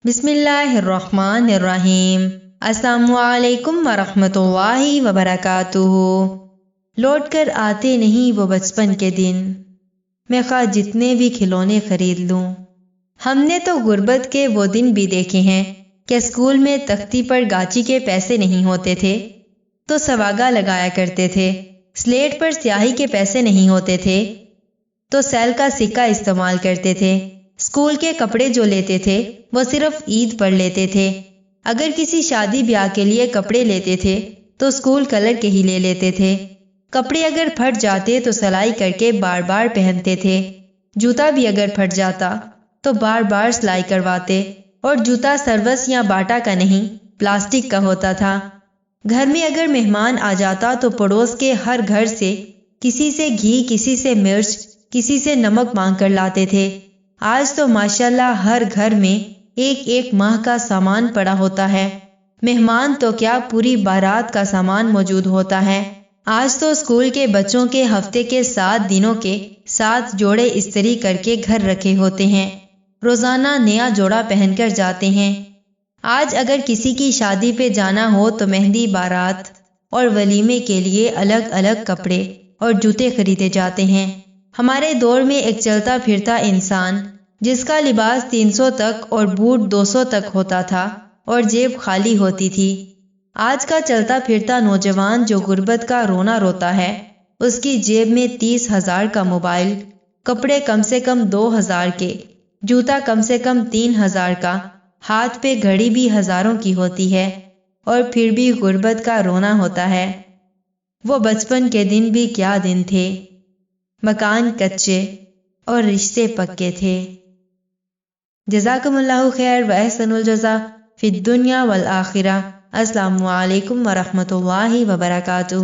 بسم اللہ الرحمن الرحیم۔ السلام علیکم ورحمۃ اللہ وبرکاتہ۔ لوٹ کر آتے نہیں وہ بچپن کے دن، میں خواہ جتنے بھی کھلونے خرید لوں۔ ہم نے تو غربت کے وہ دن بھی دیکھے ہیں کہ اسکول میں تختی پر گاچی کے پیسے نہیں ہوتے تھے تو سواگا لگایا کرتے تھے، سلیٹ پر سیاہی کے پیسے نہیں ہوتے تھے تو سیل کا سکہ استعمال کرتے تھے۔ اسکول کے کپڑے جو لیتے تھے وہ صرف عید پر لیتے تھے۔ اگر کسی شادی بیاہ کے لیے کپڑے لیتے تھے تو اسکول کلر کے ہی لے لیتے تھے۔ کپڑے اگر پھٹ جاتے تو سلائی کر کے بار بار پہنتے تھے۔ جوتا بھی اگر پھٹ جاتا تو بار بار سلائی کرواتے، اور جوتا سروس یا باٹا کا نہیں، پلاسٹک کا ہوتا تھا۔ گھر میں اگر مہمان آ جاتا تو پڑوس کے ہر گھر سے کسی سے گھی، کسی سے مرچ، کسی سے نمک مانگ کر لاتے تھے۔ آج تو ماشاءاللہ ہر گھر میں ایک ایک ماہ کا سامان پڑا ہوتا ہے، مہمان تو کیا پوری بارات کا سامان موجود ہوتا ہے۔ آج تو اسکول کے بچوں کے ہفتے کے 7 دنوں کے 7 جوڑے استری کر کے گھر رکھے ہوتے ہیں، روزانہ نیا جوڑا پہن کر جاتے ہیں۔ آج اگر کسی کی شادی پہ جانا ہو تو مہندی، بارات اور ولیمے کے لیے الگ الگ کپڑے اور جوتے خریدے جاتے ہیں۔ ہمارے دور میں ایک چلتا پھرتا انسان جس کا لباس 300 تک اور بوٹ 200 تک ہوتا تھا اور جیب خالی ہوتی تھی۔ آج کا چلتا پھرتا نوجوان جو غربت کا رونا روتا ہے، اس کی جیب میں 30,000 کا موبائل، کپڑے کم سے کم 2,000 کے، جوتا کم سے کم 3,000 کا، ہاتھ پہ گھڑی بھی ہزاروں کی ہوتی ہے، اور پھر بھی غربت کا رونا ہوتا ہے۔ وہ بچپن کے دن بھی کیا دن تھے، مکان کچے اور رشتے پکے تھے۔ جزاکم اللہ خیر و احسن الجزا فی الدنیا والآخرہ۔ السلام علیکم ورحمۃ اللہ وبرکاتہ۔